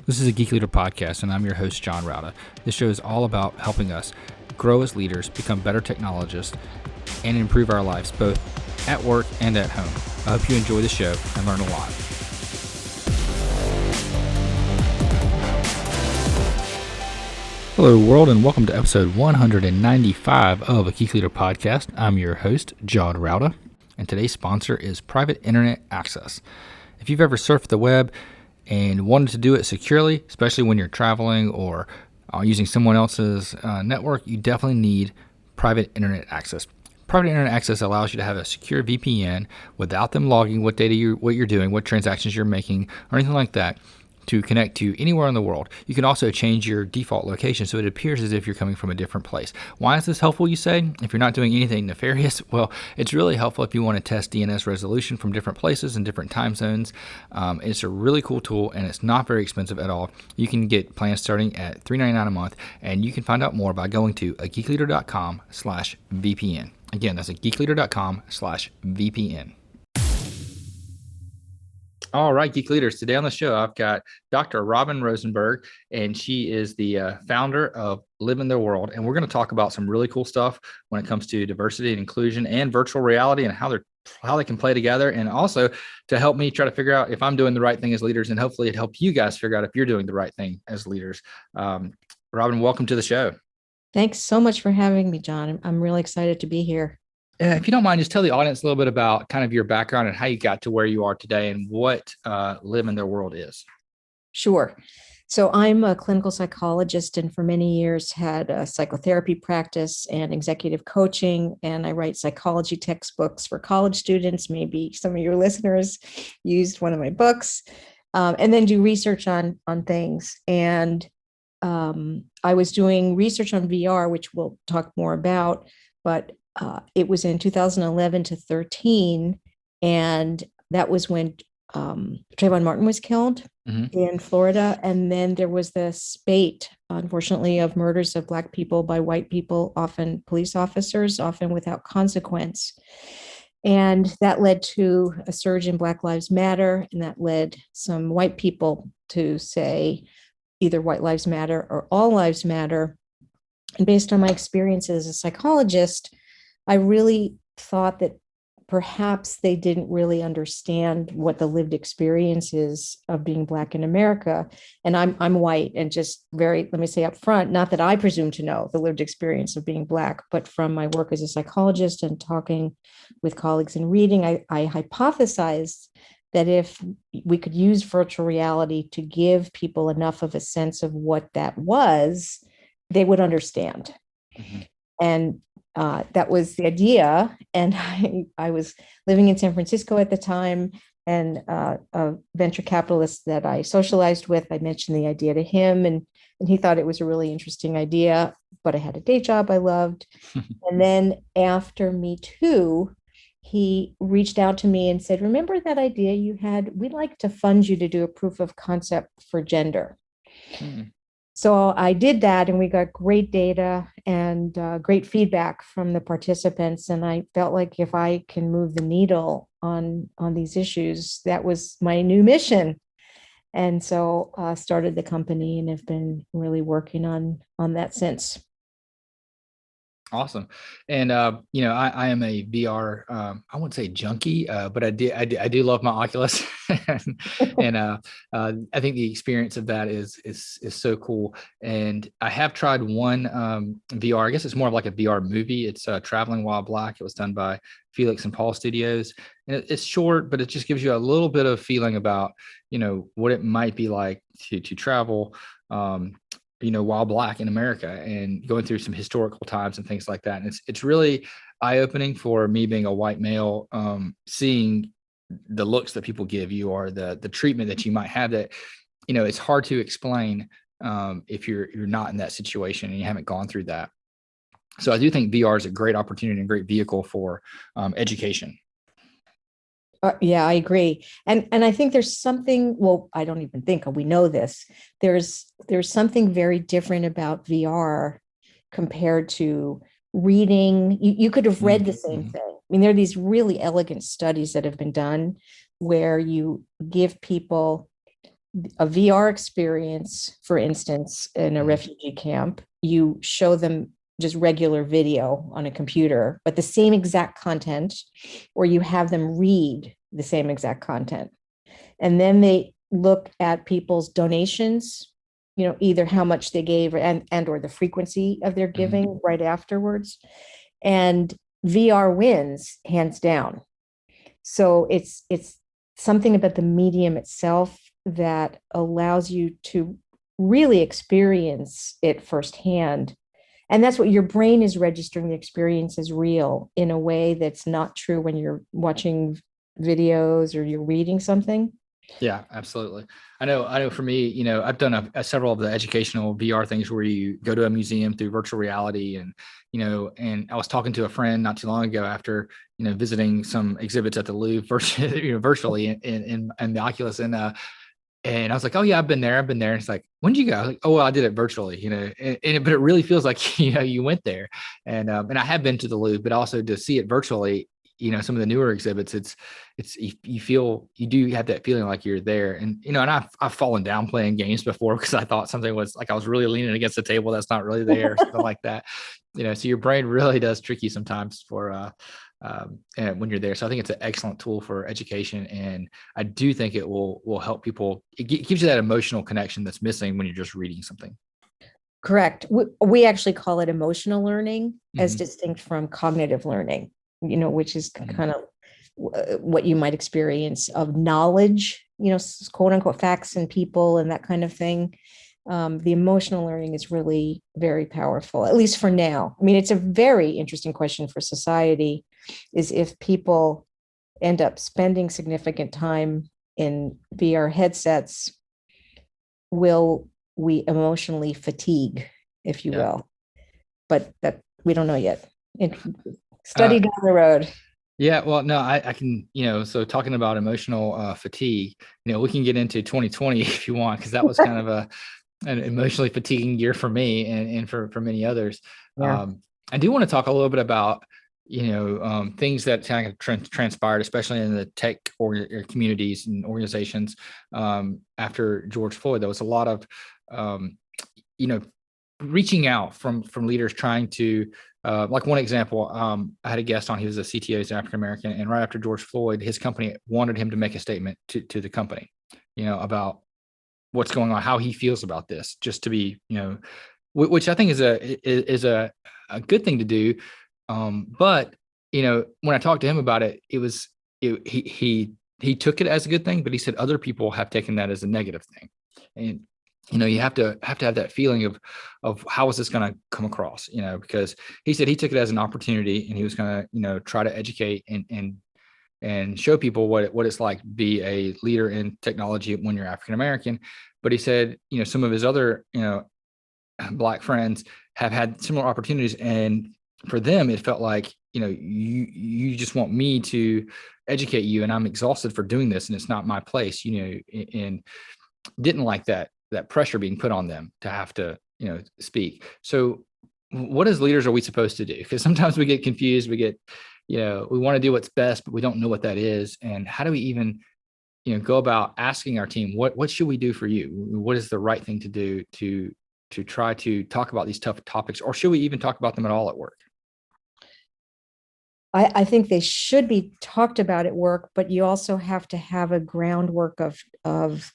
This is a Geek Leader podcast, and I'm your host, John Rauda. This show is all about helping us grow as leaders, become better technologists, and improve our lives both at work and at home. I hope you enjoy the show and learn a lot. Hello, world, and welcome to episode 195 of a Geek Leader podcast. I'm your host, John Rauda, and today's sponsor is Private Internet Access. If you've ever surfed the web and wanted to do it securely, especially when you're traveling or using someone else's network, you definitely need private internet access. Private internet access allows you to have a secure VPN without them logging what data what you're doing, what transactions you're making, or anything like that, to connect to anywhere in the world. You can also change your default location so it appears as if you're coming from a different place. Why is this helpful, you say? If you're not doing anything nefarious, well, it's really helpful if you want to test DNS resolution from different places and different time zones. It's a really cool tool, and it's not very expensive at all. You can get plans starting at $3.99 a month, and you can find out more by going to ageekleader.com/VPN. Again, that's ageekleader.com/VPN. All right, Geek Leaders. Today on the show, I've got Dr. Robin Rosenberg, and she is the founder of Live in Their World. And we're going to talk about some really cool stuff when it comes to diversity and inclusion and virtual reality and how they can play together, and also to help me try to figure out if I'm doing the right thing as leaders, and hopefully it help you guys figure out if you're doing the right thing as leaders. Robin, welcome to the show. Thanks so much for having me, John. I'm really excited to be here. If you don't mind, just tell the audience a little bit about kind of your background and how you got to where you are today and what Live in Their World is. Sure. So I'm a clinical psychologist, and for many years had a psychotherapy practice and executive coaching, and I write psychology textbooks for college students. Maybe some of your listeners used one of my books, and then do research on things. And I was doing research on VR, which we'll talk more about, but it was in 2011 to 13, and that was when Trayvon Martin was killed in Florida. And then there was the spate, unfortunately, of murders of Black people by white people, often police officers, often without consequence. And that led to a surge in Black Lives Matter, and that led some white people to say either White Lives Matter or All Lives Matter. And based on my experiences as a psychologist, I really thought that perhaps they didn't really understand what the lived experience is of being Black in America. And I'm white, and just let me say up front, not that I presume to know the lived experience of being Black, but from my work as a psychologist and talking with colleagues and reading, I hypothesized that if we could use virtual reality to give people enough of a sense of what that was, they would understand. Mm-hmm. And that was the idea. And I was living in San Francisco at the time, and a venture capitalist that I socialized with, I mentioned the idea to him, and he thought it was a really interesting idea, but I had a day job I loved. And then after Me Too, he reached out to me and said, remember that idea you had? We'd like to fund you to do a proof of concept for gender. So I did that, and we got great data and great feedback from the participants. And I felt like if I can move the needle on these issues, that was my new mission. And so started the company and have been really working on that since. Awesome. And, I am a VR, I wouldn't say junkie, but I do love my Oculus. and I think the experience of that is so cool. And I have tried one VR, I guess it's more of like a VR movie. It's Traveling While Black. It was done by Felix and Paul Studios. And it's short, but it just gives you a little bit of feeling about, what it might be like to travel, while Black in America, and going through some historical times and things like that. And it's really eye-opening for me, being a white male, seeing the looks that people give you, or the treatment that you might have, that, it's hard to explain if you're not in that situation and you haven't gone through that. So I do think VR is a great opportunity and a great vehicle for education. Yeah, I agree. And I think there's something, well, I don't even think we know this. There's something very different about VR compared to reading. You could have read the same thing. I mean, there are these really elegant studies that have been done where you give people a VR experience, for instance, in a refugee camp, you show them just regular video on a computer, but the same exact content, or you have them read the same exact content. And then they look at people's donations, either how much they gave and or the frequency of their giving right afterwards. And VR wins hands down. So it's something about the medium itself that allows you to really experience it firsthand. And that's what your brain is registering the experience as real in a way that's not true when you're watching videos or you're reading something. Yeah, absolutely. I know for me, I've done several of the educational VR things where you go to a museum through virtual reality and I was talking to a friend not too long ago after, visiting some exhibits at the Louvre virtually in the Oculus and I was like, oh yeah, I've been there. And it's like, when did you go? I was like, oh, well, I did it virtually, but it really feels like, you went there. And I have been to the Louvre, but also to see it virtually, some of the newer exhibits, you do have that feeling like you're there. And, and I've fallen down playing games before because I thought something was like, I was really leaning against the table that's not really there, or something like that. So your brain really does trick you sometimes and when you're there. So I think it's an excellent tool for education. And I do think it will help people. It gives you that emotional connection that's missing when you're just reading something. Correct. We actually call it emotional learning as distinct from cognitive learning, which is kind of what you might experience of knowledge, quote unquote facts and people and that kind of thing. The emotional learning is really very powerful, at least for now. I mean, it's a very interesting question for society, is if people end up spending significant time in VR headsets, will we emotionally fatigue, if you will? But that we don't know yet. Study down the road. Yeah, well, no, I can, so talking about emotional fatigue, we can get into 2020 if you want, because that was kind of an emotionally fatiguing year for me and for many others. Yeah. I do want to talk a little bit about, things that kind of transpired, especially in the tech communities and organizations after George Floyd. There was a lot of, reaching out from leaders trying to, like one example, I had a guest on, he was a CTO, he's African American, and right after George Floyd, his company wanted him to make a statement to the company, about what's going on, how he feels about this, just to be, which I think is a good thing to do. But when I talked to him about it, he took it as a good thing, but he said other people have taken that as a negative thing. And you have to have that feeling of how is this going to come across, because he said he took it as an opportunity and he was going to, try to educate and show people what it's like to be a leader in technology when you're African American. But he said, some of his other, Black friends have had similar opportunities, and for them, it felt like, you just want me to educate you, and I'm exhausted for doing this, and it's not my place, and didn't like that pressure being put on them to have to, speak. So what as leaders are we supposed to do? Because sometimes we get confused, we get, we want to do what's best, but we don't know what that is. And how do we even, go about asking our team, what should we do for you? What is the right thing to do to try to talk about these tough topics, or should we even talk about them at all at work? I think they should be talked about at work, but you also have to have a groundwork of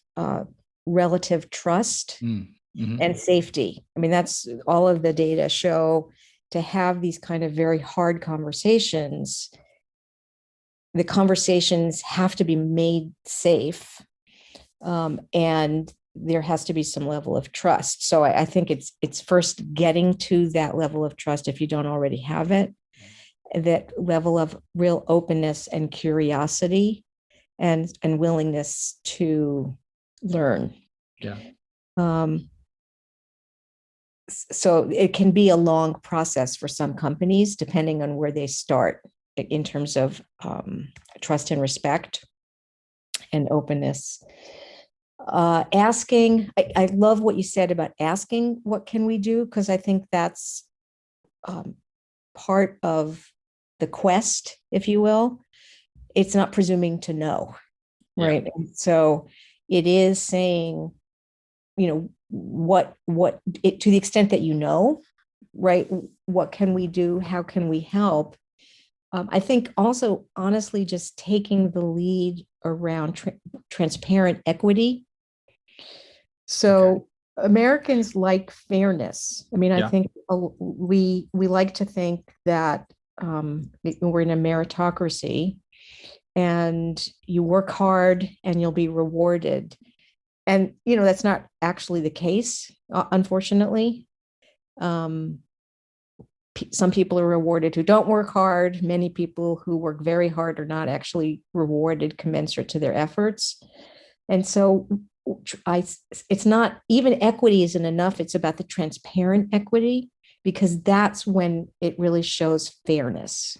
relative trust and safety. I mean, that's all of the data show. To have these kind of very hard conversations, the conversations have to be made safe, and there has to be some level of trust. So I think it's first getting to that level of trust, if you don't already have it, that level of real openness and curiosity and willingness to learn. Yeah. So it can be a long process for some companies, depending on where they start in terms of trust and respect and openness. Asking, I love what you said about asking, what can we do? Because I think that's part of the quest, if you will. It's not presuming to know, right? Yeah. So it is saying, what it, to the extent that right, what can we do, how can we help. I think also, honestly, just taking the lead around transparent equity. So Americans like fairness. I mean, I think we like to think that we're in a meritocracy, and you work hard and you'll be rewarded. And that's not actually the case, unfortunately. Um, some people are rewarded who don't work hard. Many people who work very hard are not actually rewarded commensurate to their efforts. And so it's not, even equity isn't enough. It's about the transparent equity, because that's when it really shows fairness.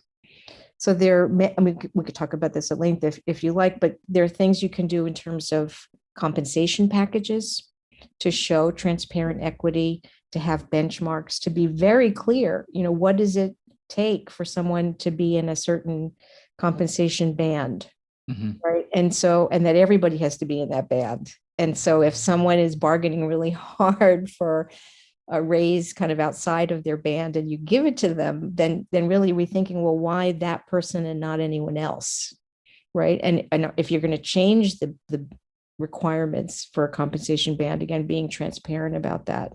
So I mean, we could talk about this at length if you like, but there are things you can do in terms of compensation packages to show transparent equity, to have benchmarks, to be very clear, what does it take for someone to be in a certain compensation band, right? And that everybody has to be in that band. And so if someone is bargaining really hard for a raise kind of outside of their band and you give it to them, then really rethinking, well, why that person and not anyone else, right? And if you're going to change the requirements for a compensation band, again, being transparent about that.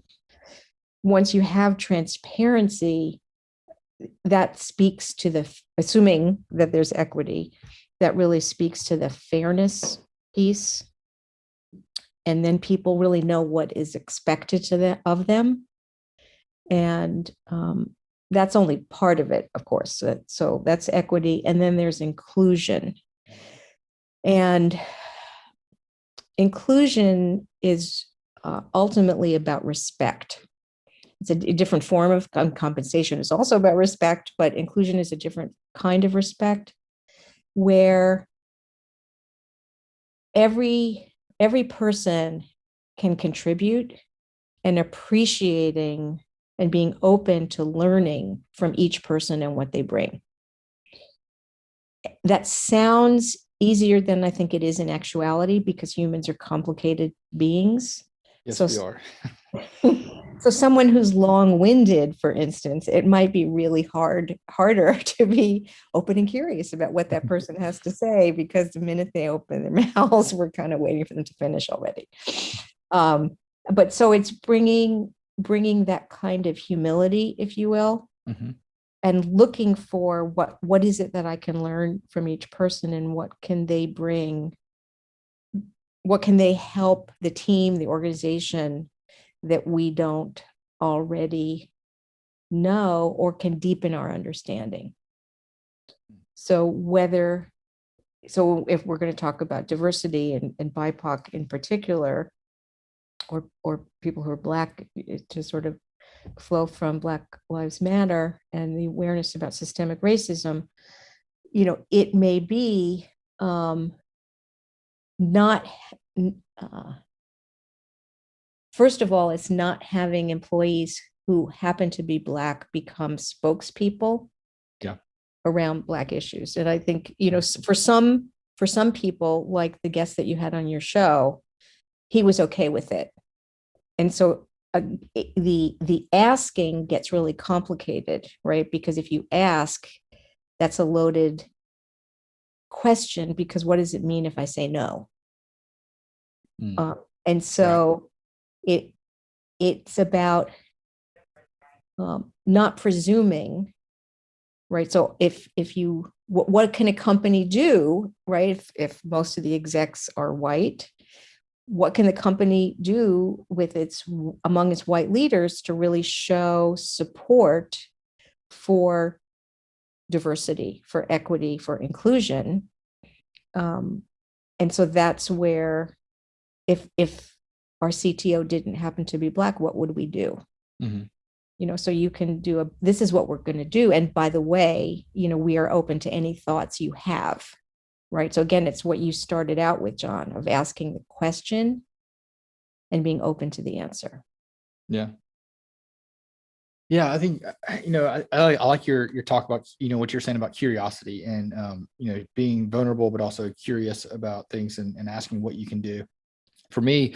Once you have transparency, that speaks to assuming that there's equity, that really speaks to the fairness piece. And then people really know what is expected of them. And that's only part of it, of course. So that's equity. And then there's inclusion. And inclusion is ultimately about respect. It's a different form of compensation. It's also about respect, but inclusion is a different kind of respect, where every person can contribute, and appreciating and being open to learning from each person and what they bring. That sounds easier than I think it is in actuality, because humans are complicated beings. Yes, we are. So someone who's long-winded, for instance, it might be really harder to be open and curious about what that person has to say, because the minute they open their mouths, we're kind of waiting for them to finish already. But so it's bringing that kind of humility, if you will, and looking for what is it that I can learn from each person, and what can they bring, what can they help the team, the organization, that we don't already know, or can deepen our understanding. So if we're going to talk about diversity and BIPOC in particular, or people who are Black, to sort of flow from Black Lives Matter and the awareness about systemic racism, it may be not, first of all, it's not having employees who happen to be Black become spokespeople around Black issues. And I think, for some people, like the guest that you had on your show, he was okay with it. And so the asking gets really complicated, right? Because if you ask, that's a loaded question, because what does it mean if I say no? And so it's about not presuming, right? So if you, what can a company do, right? If most of the execs are white, what can the company do with among its white leaders to really show support for diversity, for equity, for inclusion? And so that's where, if our CTO didn't happen to be Black, what would we do? So you can do this is what we're going to do. And by the way, we are open to any thoughts you have, right? So again, it's what you started out with, John, of asking the question and being open to the answer. Yeah. I think, I like your talk about, what you're saying about curiosity and, being vulnerable, but also curious about things, and asking what you can do. For me,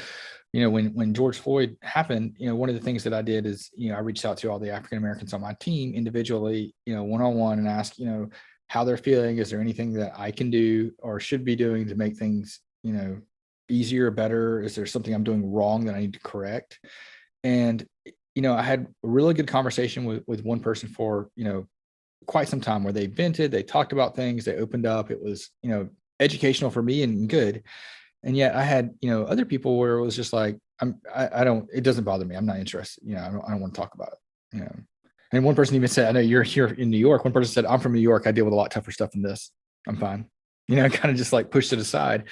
when George Floyd happened, one of the things that I did is, I reached out to all the African Americans on my team individually, one on one, and asked, how they're feeling. Is there anything that I can do or should be doing to make things, easier, better? Is there something I'm doing wrong that I need to correct? And, I had a really good conversation with one person for, quite some time, where they vented, they talked about things, they opened up. It was, educational for me and good. And yet I had, other people where it was just like, I don't, it doesn't bother me. I'm not interested. I don't want to talk about it. And one person even said, I know you're here in New York. One person said, I'm from New York. I deal with a lot tougher stuff than this. I'm fine. Kind of just like pushed it aside.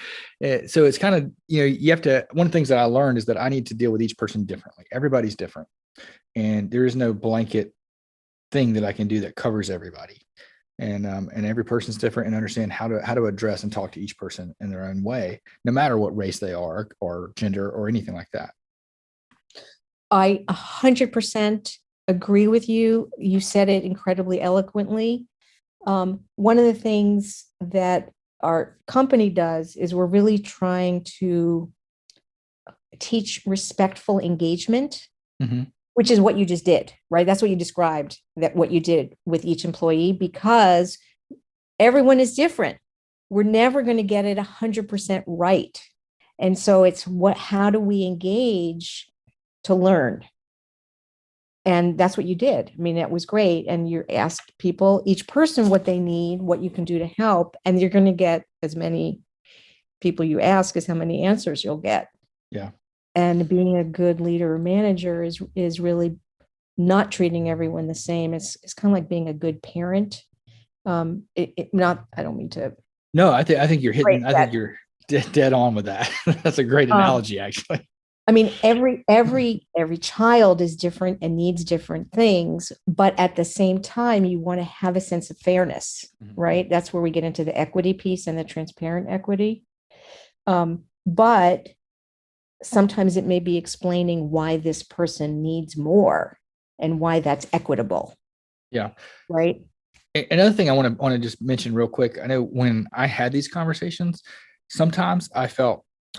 So it's kind of, you have to, one of the things that I learned is that I need to deal with each person differently. Everybody's different. And there is no blanket thing that I can do that covers everybody. And every person's different, and understand how to address and talk to each person in their own way, no matter what race they are or gender or anything like that. I 100% agree with you. You said it incredibly eloquently. One of the things that our company does is we're really trying to teach respectful engagement, which is what you just did, right? That's what you described, that what you did with each employee, because everyone is different. We're never going to get it 100% right. And so it's how do we engage to learn? And that's what you did. I mean, that was great. And you asked people, each person, what they need, what you can do to help. And you're going to get as many people you ask as how many answers you'll get. Yeah. And being a good leader or manager is really not treating everyone the same. It's kind of like being a good parent. I don't mean to. No, I think you're hitting. I think you're dead on with that. That's a great analogy, actually. I mean, every child is different and needs different things, but at the same time, you want to have a sense of fairness, right? That's where we get into the equity piece and the transparent equity. But sometimes it may be explaining why this person needs more and why that's equitable. Yeah. Right. Another thing I want to just mention real quick. I know when I had these conversations, sometimes I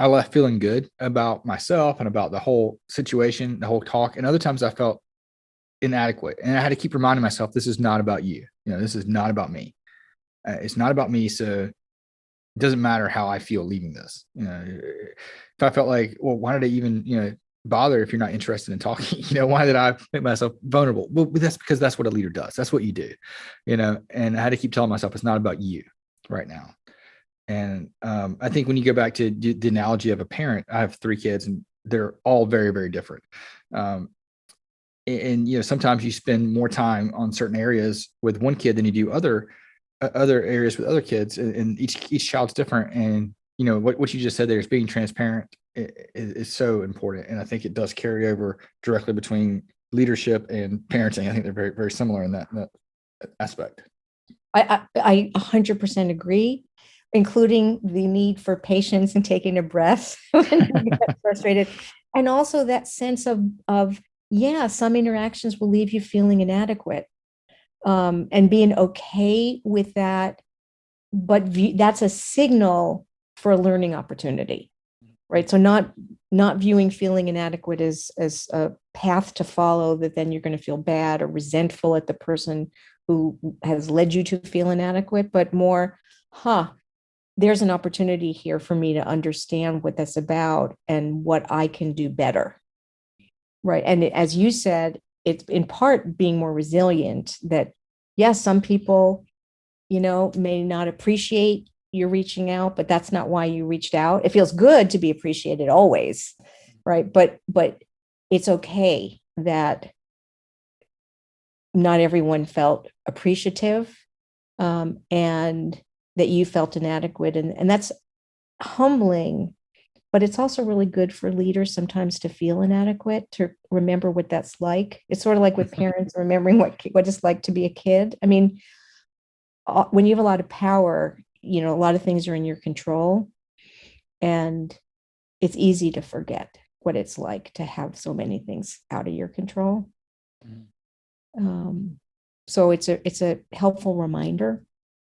left feeling good about myself and about the whole situation, the whole talk. And other times I felt inadequate. And I had to keep reminding myself, this is not about you. This is not about me. It's not about me. So it doesn't matter how I feel leaving this. If I felt like, well, why did I even, bother if you're not interested in talking? Why did I make myself vulnerable? Well, that's because that's what a leader does. That's what you do, and I had to keep telling myself, it's not about you right now. And I think when you go back to the analogy of a parent, I have 3 kids and they're all very, very different. And sometimes you spend more time on certain areas with one kid than you do other areas with other kids, and each child's different. And what you just said there is being transparent is so important, and I think it does carry over directly between leadership and parenting. I think they're very, very similar in that aspect. I 100% agree, including the need for patience and taking a breath when you get frustrated, and also that sense of some interactions will leave you feeling inadequate. And being okay with that, but that's a signal for a learning opportunity, right? So not viewing feeling inadequate as a path to follow, that then you're going to feel bad or resentful at the person who has led you to feel inadequate, but more, there's an opportunity here for me to understand what that's about and what I can do better, right? And as you said, it's in part being more resilient, that yes, some people, may not appreciate you reaching out, but that's not why you reached out. It feels good to be appreciated always, right? But it's okay that not everyone felt appreciative, and that you felt inadequate. And that's humbling, but it's also really good for leaders sometimes to feel inadequate, to remember what that's like. It's sort of like with parents remembering what it's like to be a kid. I mean, when you have a lot of power, a lot of things are in your control, and it's easy to forget what it's like to have so many things out of your control. So it's a helpful reminder,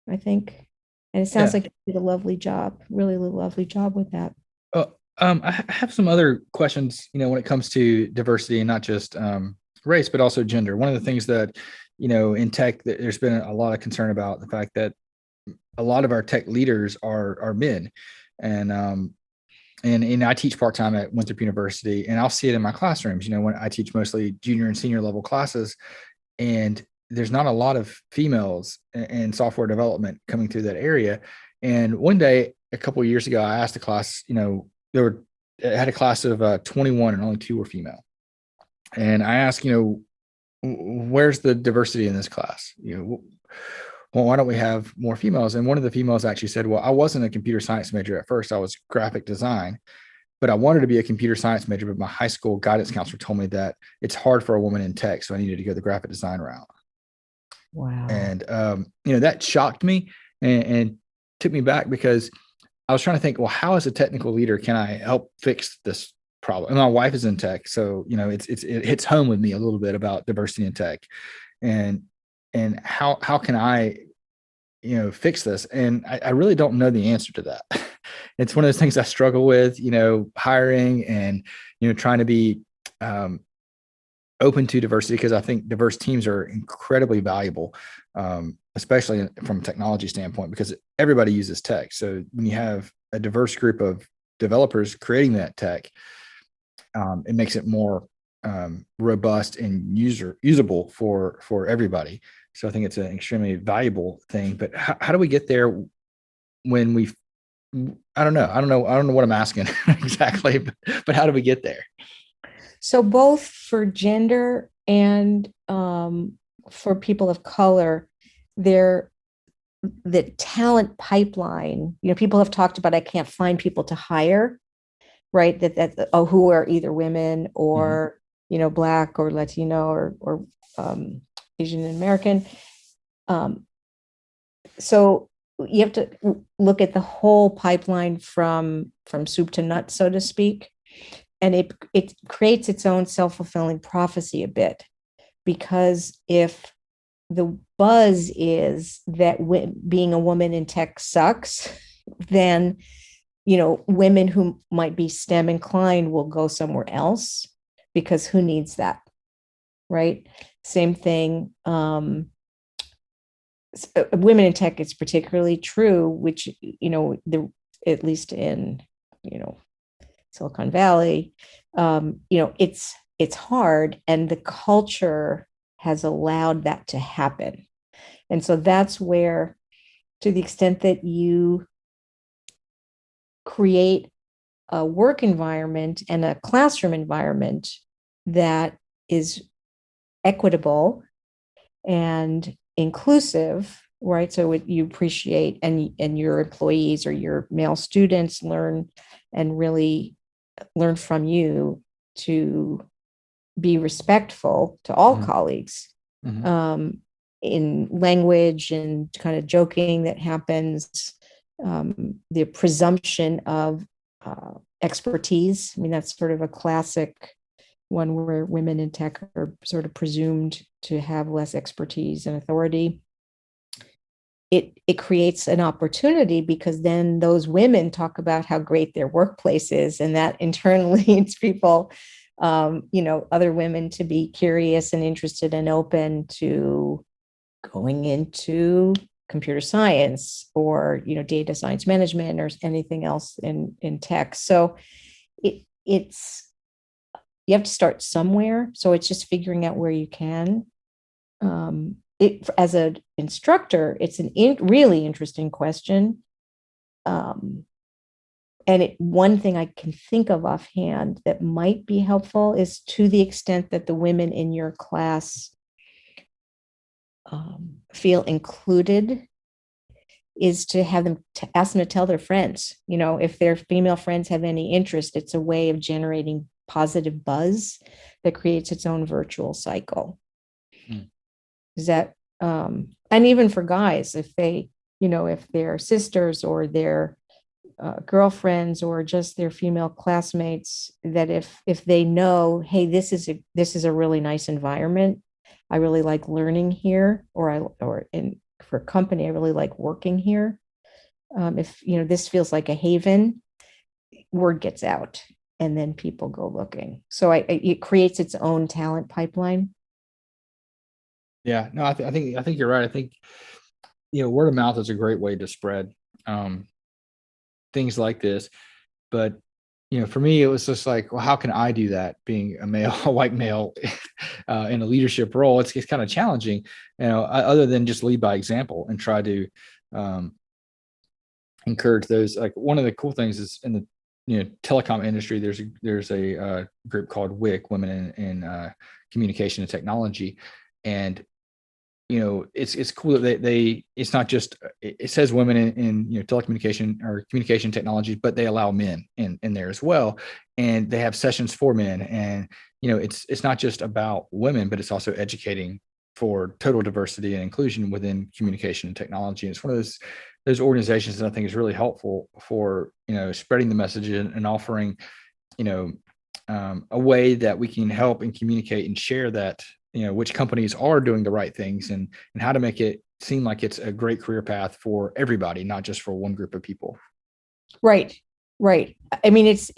I think. And it sounds like you did a lovely job, really lovely job with that. I have some other questions, when it comes to diversity and not just race, but also gender. One of the things that, in tech, there's been a lot of concern about the fact that a lot of our tech leaders are men, and and I teach part time at Winthrop University, and I'll see it in my classrooms. When I teach mostly junior and senior level classes, and there's not a lot of females in software development coming through that area. And one day, a couple of years ago, I asked the class, there were I had a class of 21 and only two were female. And I asked, where's the diversity in this class? Well, why don't we have more females? And one of the females actually said, well, I wasn't a computer science major at first. I was graphic design, but I wanted to be a computer science major. But my high school guidance counselor told me that it's hard for a woman in tech. So I needed to go the graphic design route. Wow. And, that shocked me and took me back, because I was trying to think, well, how as a technical leader can I help fix this problem? And my wife is in tech, so it hits home with me a little bit about diversity in tech, and how can I fix this? And I really don't know the answer to that. It's one of those things I struggle with, hiring and trying to be open to diversity, because I think diverse teams are incredibly valuable, especially from a technology standpoint, because everybody uses tech. So when you have a diverse group of developers creating that tech, it makes it more robust and usable for everybody. So I think it's an extremely valuable thing. But how do we get there when I don't know. I don't know what I'm asking exactly, but how do we get there? So both for gender and for people of color, they're the talent pipeline. People have talked about, I can't find people to hire, right? Who are either women or Black or Latino or Asian American. So you have to look at the whole pipeline from soup to nuts, so to speak. And it creates its own self-fulfilling prophecy a bit, because if the buzz is that being a woman in tech sucks, then women who might be STEM inclined will go somewhere else, because who needs that, right? Same thing. Women in tech is particularly true, which at least in Silicon Valley, it's hard, and the culture has allowed that to happen. And so that's where, to the extent that you create a work environment and a classroom environment that is equitable and inclusive, right? So you appreciate, and your employees or your male students learn and really learn from you to be respectful to all colleagues, in language and kind of joking that happens, the presumption of expertise. I mean, that's sort of a classic one where women in tech are sort of presumed to have less expertise and authority. It creates an opportunity, because then those women talk about how great their workplace is, and that in turn leads people, other women, to be curious and interested and open to going into computer science or data science management or anything else in tech. So it's you have to start somewhere. So it's just figuring out where you can. As an instructor, it's an really interesting question. And one thing I can think of offhand that might be helpful is, to the extent that the women in your class feel included, is to have them ask them to tell their friends. If their female friends have any interest, it's a way of generating positive buzz that creates its own virtual cycle. Is that, and even for guys, if they, if their sisters or their girlfriends or just their female classmates, that if they know, hey, this is a really nice environment, I really like learning here, for company, I really like working here. If this feels like a haven, word gets out and then people go looking. So it creates its own talent pipeline. Yeah, no, I think you're right. I think word of mouth is a great way to spread um, things like this. But for me, it was just like, well, how can I do that? Being a male, a white male, in a leadership role, it's kind of challenging. Other than just lead by example and try to um, encourage those. Like one of the cool things is in the telecom industry, there's a group called WIC, Women in Communication and Technology, and it's cool that they it's not just, it says women in telecommunication or communication technology, but they allow men in there as well, and they have sessions for men, and it's not just about women, but it's also educating for total diversity and inclusion within communication and technology. And it's one of those organizations that I think is really helpful for spreading the message and offering you know a way that we can help and communicate and share that which companies are doing the right things, and how to make it seem like it's a great career path for everybody, not just for one group of people. Right. Right. I mean, it's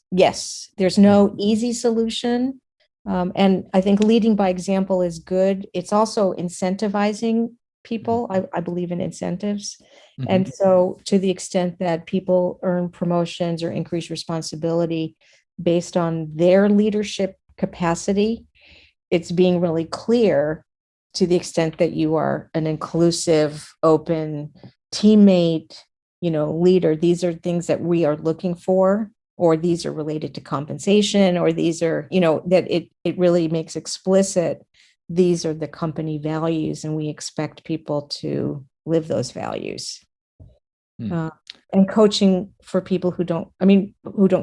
yes, there's no easy solution. And I think leading by example is good. It's also incentivizing people. I believe in incentives. And Mm-hmm. so to the extent that people earn promotions or increase responsibility based on their leadership capacity, it's being really clear to the extent that you are an inclusive, open teammate, leader. These are things that we are looking for, or these are related to compensation, or these are, that it really makes explicit, these are the company values, and we expect people to live those values. Hmm. And coaching for people who don't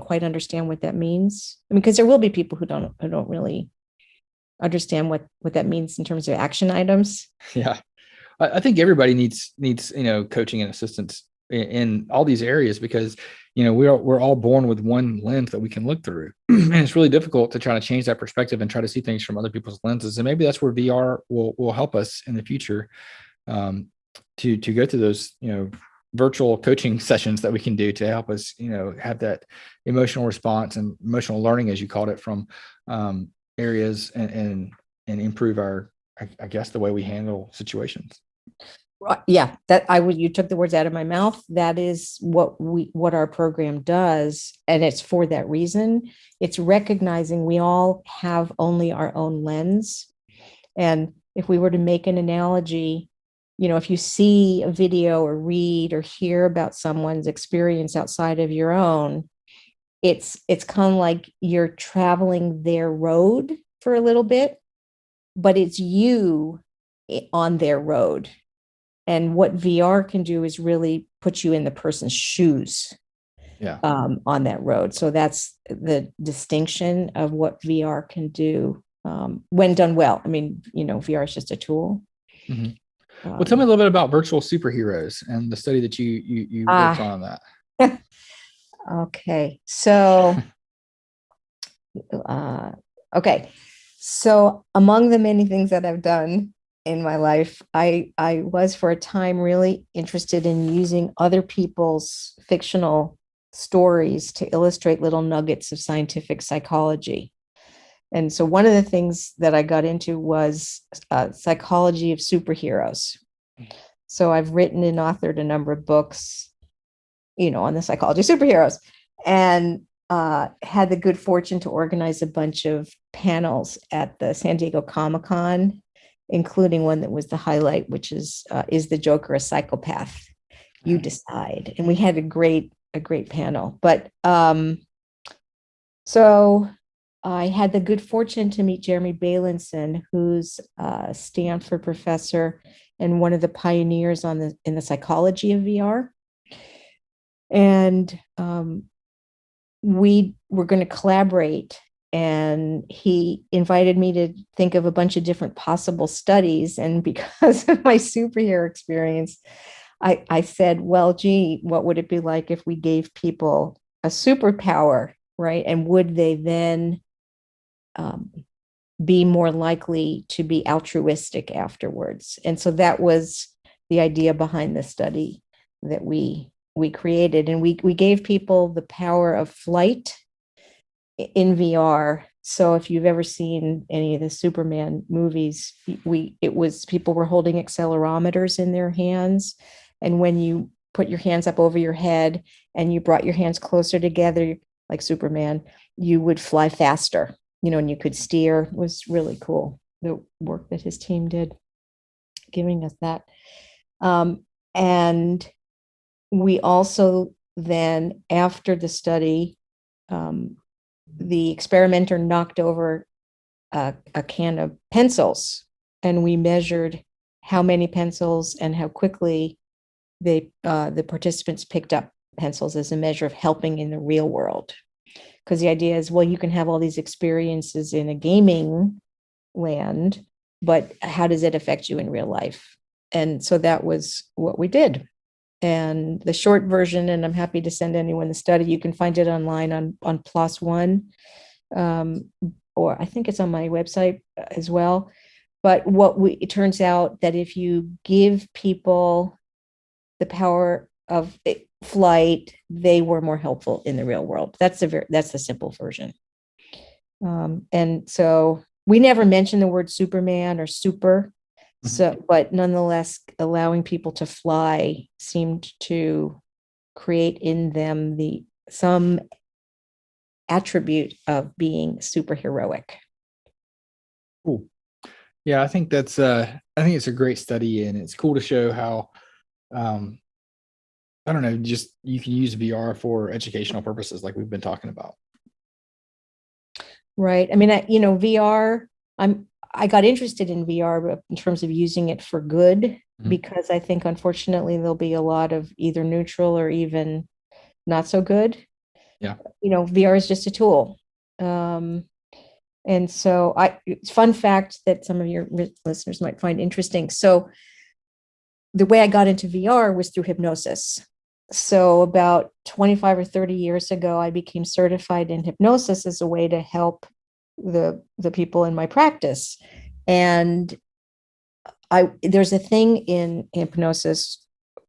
quite understand what that means. I mean, because there will be people who don't really understand what that means in terms of action items. Yeah, I think everybody needs coaching and assistance in all these areas, because we're all born with one lens that we can look through, and it's really difficult to try to change that perspective and try to see things from other people's lenses. And maybe that's where VR will help us in the future, to go through those virtual coaching sessions that we can do to help us have that emotional response and emotional learning, as you called it, from areas, and improve our, I guess, the way we handle situations. Yeah, you took the words out of my mouth. That is what our program does, and it's for that reason. It's recognizing we all have only our own lens, and if we were to make an analogy, if you see a video or read or hear about someone's experience outside of your own, it's kind of like you're traveling their road for a little bit, but it's you on their road. And what VR can do is really put you in the person's shoes, Yeah. On that road. So that's the distinction of what VR can do, when done well. I mean, VR is just a tool. Mm-hmm. Well, tell me a little bit about virtual superheroes and the study that you worked on that. Okay. So, okay. So among the many things that I've done in my life, I was for a time really interested in using other people's fictional stories to illustrate little nuggets of scientific psychology. And so one of the things that I got into was psychology of superheroes. So I've written and authored a number of books, on the psychology of superheroes, and had the good fortune to organize a bunch of panels at the San Diego Comic-Con, including one that was the highlight, which is the Joker a psychopath? You decide. And we had a great panel. But so I had the good fortune to meet Jeremy Bailenson, who's a Stanford professor and one of the pioneers in the psychology of VR. And we were going to collaborate, and he invited me to think of a bunch of different possible studies. And because of my superhero experience, I said, well, gee, what would it be like if we gave people a superpower, right? And would they then be more likely to be altruistic afterwards? And so that was the idea behind the study that we we created, and we gave people the power of flight in VR. So if you've ever seen any of the Superman movies, it was people were holding accelerometers in their hands, and when you put your hands up over your head and you brought your hands closer together like Superman, you would fly faster, and you could steer. It was really cool, the work that his team did giving us that. And we also then, after the study, the experimenter knocked over a can of pencils, and we measured how many pencils and how quickly the participants picked up pencils as a measure of helping in the real world. Because the idea is, well, you can have all these experiences in a gaming land, but how does it affect you in real life? And so that was what we did. And the short version, and I'm happy to send anyone the study, you can find it online on PLOS One, or I think it's on my website as well. But it turns out that if you give people the power of flight, they were more helpful in the real world. That's the simple version. And so we never mentioned the word Superman or super. So, but nonetheless, allowing people to fly seemed to create in them some attribute of being superheroic. Cool. Yeah, I think it's a great study, and it's cool to show how, I don't know, just you can use VR for educational purposes, like we've been talking about. Right. I mean, VR, I got interested in VR in terms of using it for good, because I think, unfortunately, there'll be a lot of either neutral or even not so good. Yeah. VR is just a tool. And so fun fact that some of your listeners might find interesting. So the way I got into VR was through hypnosis. So about 25 or 30 years ago, I became certified in hypnosis as a way to help the people in my practice. And there's a thing in hypnosis,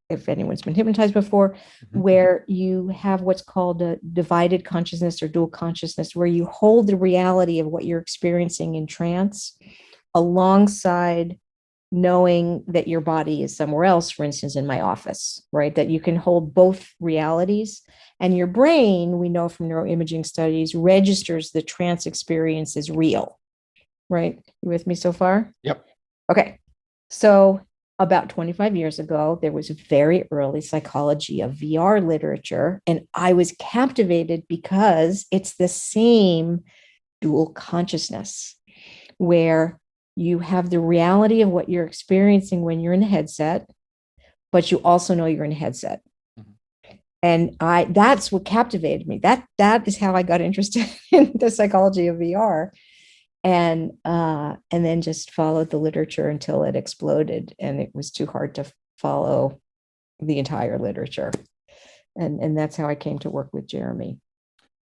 if anyone's been hypnotized before, where you have what's called a divided consciousness or dual consciousness, where you hold the reality of what you're experiencing in trance alongside knowing that your body is somewhere else, for instance, in my office, right? That you can hold both realities. And your brain, we know from neuroimaging studies, registers the trance experience as real, right? You with me so far? Yep. Okay. So about 25 years ago, there was a very early psychology of VR literature, and I was captivated because it's the same dual consciousness where you have the reality of what you're experiencing when you're in a headset, but you also know you're in a headset. And that's what captivated me. That is how I got interested in the psychology of VR. And then just followed the literature until it exploded, and it was too hard to follow the entire literature. And that's how I came to work with Jeremy.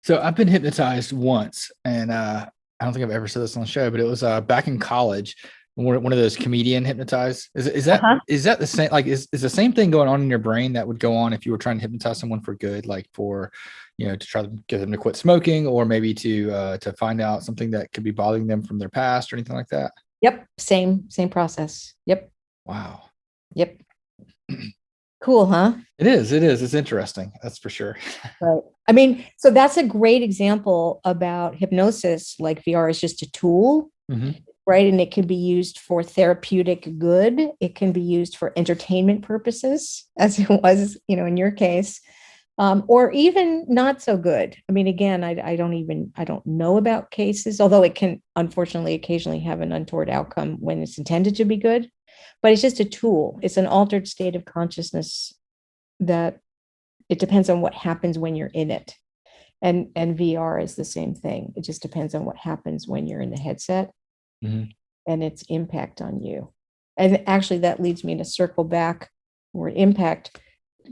So I've been hypnotized once, and I don't think I've ever said this on the show, but it was back in college. One of those comedian hypnotized. Is that the same? Like, is the same thing going on in your brain that would go on if you were trying to hypnotize someone for good, like for, to try to get them to quit smoking, or maybe to find out something that could be bothering them from their past or anything like that? Yep. Same process. Yep. Wow. Yep. Cool, huh? It is. It's interesting. That's for sure. Right. I mean, so that's a great example about hypnosis. Like, VR is just a tool. Right. And it can be used for therapeutic good. It can be used for entertainment purposes, as it was, in your case, or even not so good. I mean, again, I don't know about cases, although it can unfortunately occasionally have an untoward outcome when it's intended to be good. But it's just a tool. It's an altered state of consciousness that it depends on what happens when you're in it. And VR is the same thing. It just depends on what happens when you're in the headset. And its impact on you. And actually, that leads me to circle back, or impact,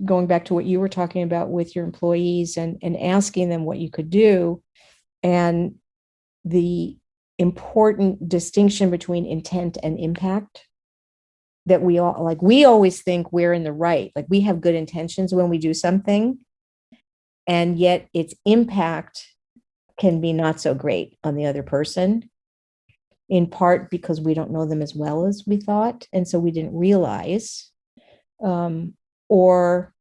going back to what you were talking about with your employees and asking them what you could do, and the important distinction between intent and impact. that we all like, we always think we're in the right, like we have good intentions when we do something, and yet its impact can be not so great on the other person, in part because we don't know them as well as we thought, and so we didn't realize, or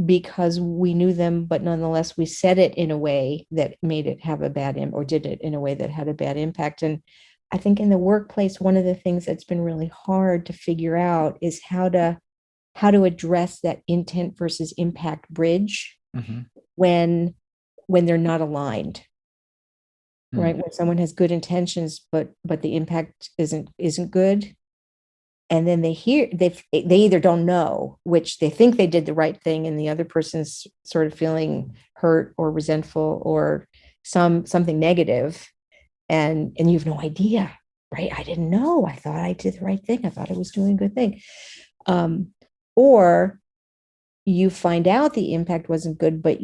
because we knew them, but nonetheless we said it in a way that made it have a bad impact, or did it in a way that had a bad impact. And I think in the workplace, one of the things that's been really hard to figure out is how to address that intent versus impact bridge Mm-hmm. when they're not aligned. Right, when someone has good intentions but the impact isn't good, and then they either don't know, which they think they did the right thing, and the other person's sort of feeling hurt or resentful or something negative, and you have no idea, right? I didn't know. I thought I did the right thing. I thought I was doing a good thing. Or you find out the impact wasn't good, but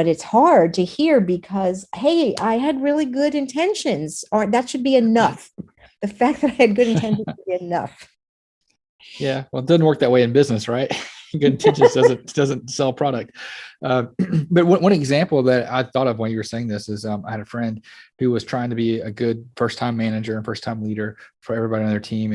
it's hard to hear because, hey, I had really good intentions, or that should be enough. The fact that I had good intentions should be enough. Yeah, well, it doesn't work that way in business, right? Good intentions doesn't sell product. But one example that I thought of when you were saying this is I had a friend who was trying to be a good first-time manager and first-time leader for everybody on their team,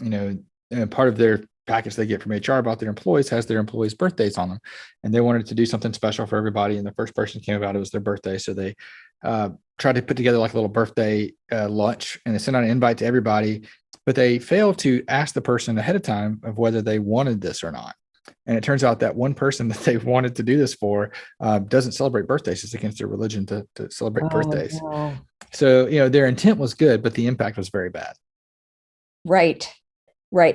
and part of their package they get from HR about their employees has their employees' birthdays on them, and they wanted to do something special for everybody. And the first person came about, it was their birthday, so they tried to put together like a little birthday lunch, and they sent out an invite to everybody. But they failed to ask the person ahead of time of whether they wanted this or not. And it turns out that one person that they wanted to do this for doesn't celebrate birthdays. It's against their religion to celebrate birthdays. No. So, their intent was good, but the impact was very bad. Right.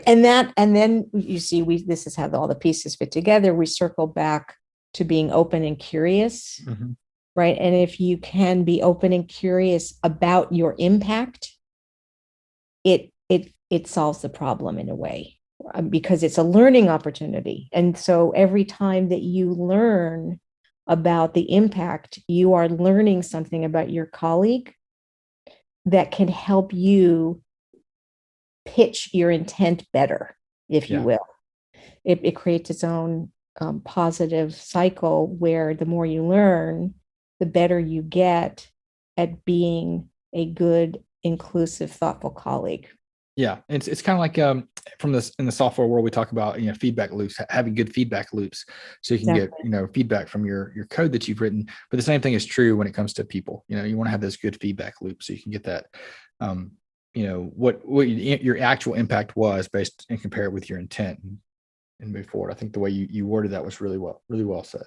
And then you see, this is how all the pieces fit together. We circle back to being open and curious. Mm-hmm. Right. And if you can be open and curious about your impact, it solves the problem in a way, because it's a learning opportunity. And so every time that you learn about the impact, you are learning something about your colleague that can help you pitch your intent better, if you will. It creates its own positive cycle where the more you learn, the better you get at being a good, inclusive, thoughtful colleague. Yeah, it's kind of like in the software world, we talk about feedback loops, having good feedback loops, so you can get feedback from your code that you've written. But the same thing is true when it comes to people. You want to have those good feedback loops so you can get that, what your actual impact was based and compare it with your intent and move forward. I think the way you worded that was really well said.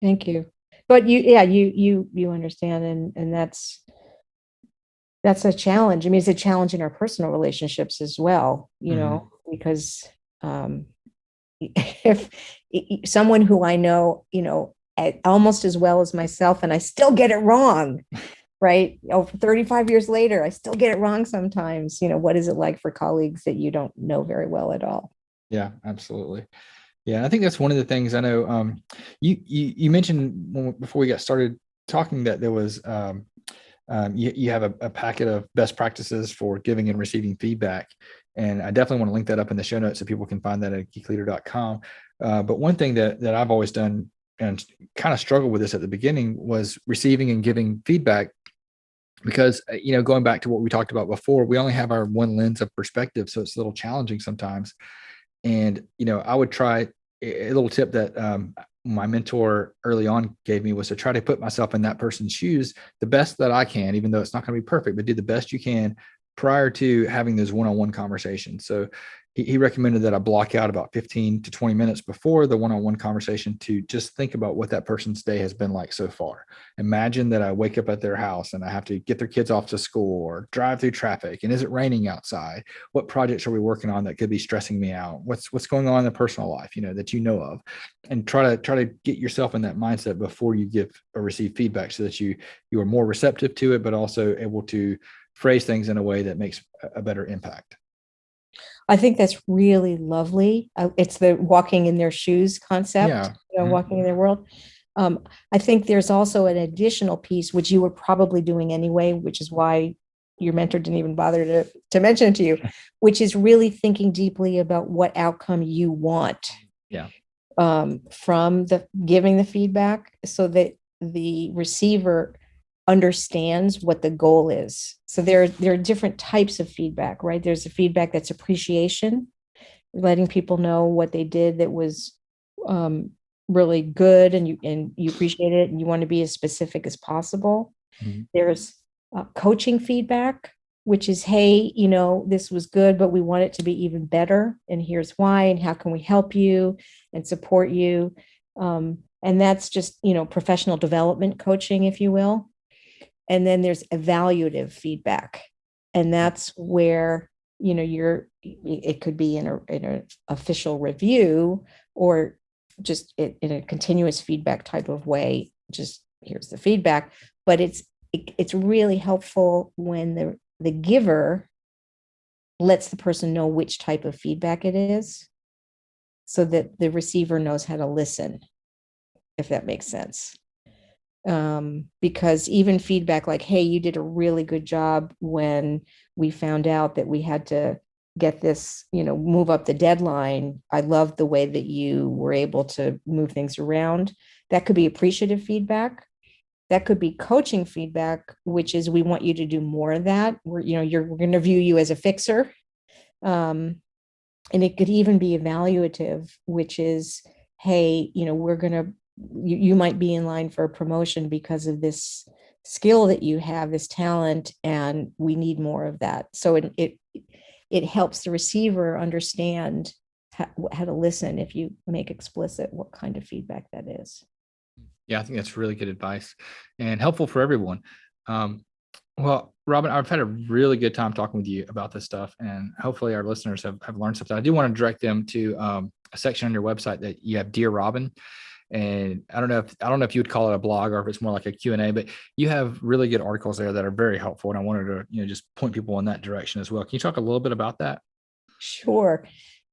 Thank you. But you understand, and that's a challenge. I mean, it's a challenge in our personal relationships as well, because if someone who I know, almost as well as myself, and I still get it wrong, right? 35 years later, I still get it wrong sometimes. What is it like for colleagues that you don't know very well at all? Yeah, absolutely. Yeah, I think that's one of the things I know. You mentioned before we got started talking that there was you have a packet of best practices for giving and receiving feedback, and I definitely want to link that up in the show notes so people can find that at geekleader.com. But one thing that I've always done and kind of struggled with this at the beginning was receiving and giving feedback, because going back to what we talked about before, we only have our one lens of perspective, so it's a little challenging sometimes. And I would try a little tip that my mentor early on gave me was to try to put myself in that person's shoes the best that I can, even though it's not going to be perfect, but do the best you can prior to having those one-on-one conversations. So he recommended that I block out about 15 to 20 minutes before the one-on-one conversation to just think about what that person's day has been like so far. Imagine that I wake up at their house and I have to get their kids off to school or drive through traffic. And is it raining outside? What projects are we working on that could be stressing me out? What's going on in their personal life, that you know of, and try to get yourself in that mindset before you give or receive feedback, so that you are more receptive to it, but also able to phrase things in a way that makes a better impact. I think that's really lovely. It's the walking in their shoes concept, walking in their world. I think there's also an additional piece, which you were probably doing anyway, which is why your mentor didn't even bother to mention it to you, which is really thinking deeply about what outcome you want Yeah. from the giving the feedback, so that the receiver understands what the goal is. So there are different types of feedback, right? There's a feedback that's appreciation, letting people know what they did that was um, really good, and you appreciate it, and you want to be as specific as possible. Mhm. There's coaching feedback, which is, hey, this was good, but we want it to be even better, and here's why, and how can we help you and support you. And that's just professional development coaching, if you will. And then there's evaluative feedback, and that's where it could be in an official review, or just in a continuous feedback type of way. Just here's the feedback, but it's really helpful when the giver lets the person know which type of feedback it is, so that the receiver knows how to listen, if that makes sense. Because even feedback like, hey, you did a really good job when we found out that we had to get this, move up the deadline. I loved the way that you were able to move things around. That could be appreciative feedback. That could be coaching feedback, which is, we want you to do more of that. We're going to view you as a fixer. And it could even be evaluative, which is, hey, we're going to, you might be in line for a promotion because of this skill that you have, this talent, and we need more of that. So it helps the receiver understand how to listen, if you make explicit what kind of feedback that is. Yeah, I think that's really good advice and helpful for everyone. Well, Robin, I've had a really good time talking with you about this stuff, and hopefully our listeners have learned something. I do want to direct them to a section on your website that you have, Dear Robin. And I don't know if you would call it a blog or if it's more like a Q&A, but you have really good articles there that are very helpful. And I wanted to, just point people in that direction as well. Can you talk a little bit about that? Sure.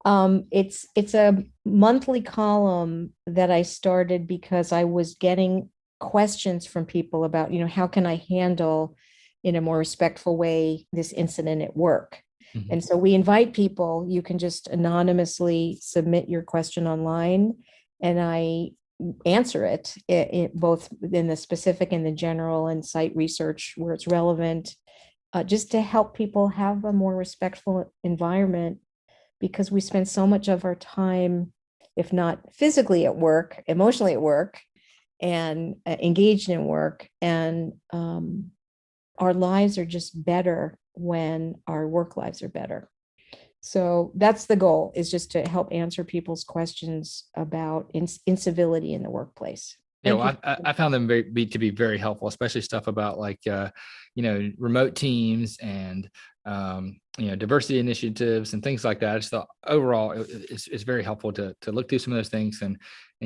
It's a monthly column that I started because I was getting questions from people about, how can I handle in a more respectful way this incident at work? Mhm. And so we invite people, you can just anonymously submit your question online, and I answer it both in the specific and the general, and cite research where it's relevant, just to help people have a more respectful environment, because we spend so much of our time, if not physically at work, emotionally at work, and engaged in work. And our lives are just better when our work lives are better. So that's the goal, is just to help answer people's questions about incivility in the workplace. Thank you. I found them to be very helpful, especially stuff about like, remote teams and, diversity initiatives and things like that. It's the overall, it's very helpful to look through some of those things and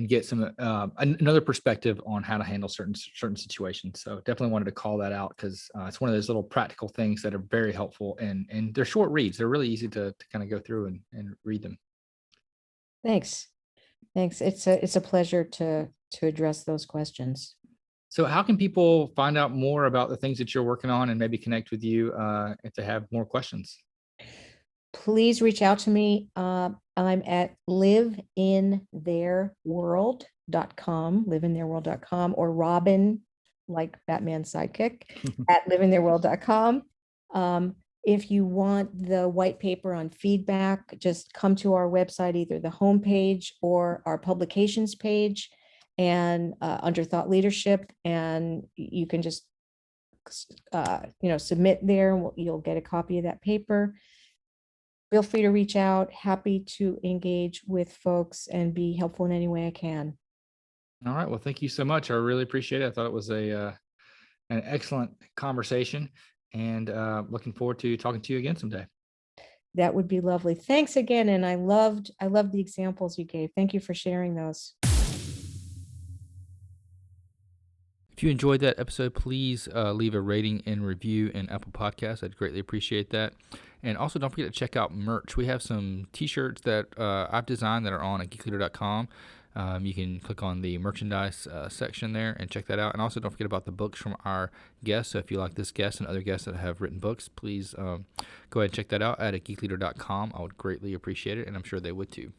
get some, another perspective on how to handle certain situations. So definitely wanted to call that out, because it's one of those little practical things that are very helpful, and they're short reads. They're really easy to kind of go through and read them. Thanks. It's a pleasure to address those questions. So how can people find out more about the things that you're working on and maybe connect with you if they have more questions? Please reach out to me. I'm at liveintheirworld.com, or Robin, like Batman's sidekick, at liveintheirworld.com. If you want the white paper on feedback, just come to our website, either the homepage or our publications page, and under thought leadership, and you can just submit there, and you'll get a copy of that paper. Feel free to reach out. Happy to engage with folks and be helpful in any way I can. All right. Well, thank you so much. I really appreciate it. I thought it was an excellent conversation, and looking forward to talking to you again someday. That would be lovely. Thanks again. And I loved the examples you gave. Thank you for sharing those. If you enjoyed that episode, please leave a rating and review in Apple Podcasts. I'd greatly appreciate that. And also, don't forget to check out merch. We have some t-shirts that I've designed that are on at geekleader.com. You can click on the merchandise section there and check that out. And also don't forget about the books from our guests. So if you like this guest and other guests that have written books, please go ahead and check that out at geekleader.com. I would greatly appreciate it, and I'm sure they would too.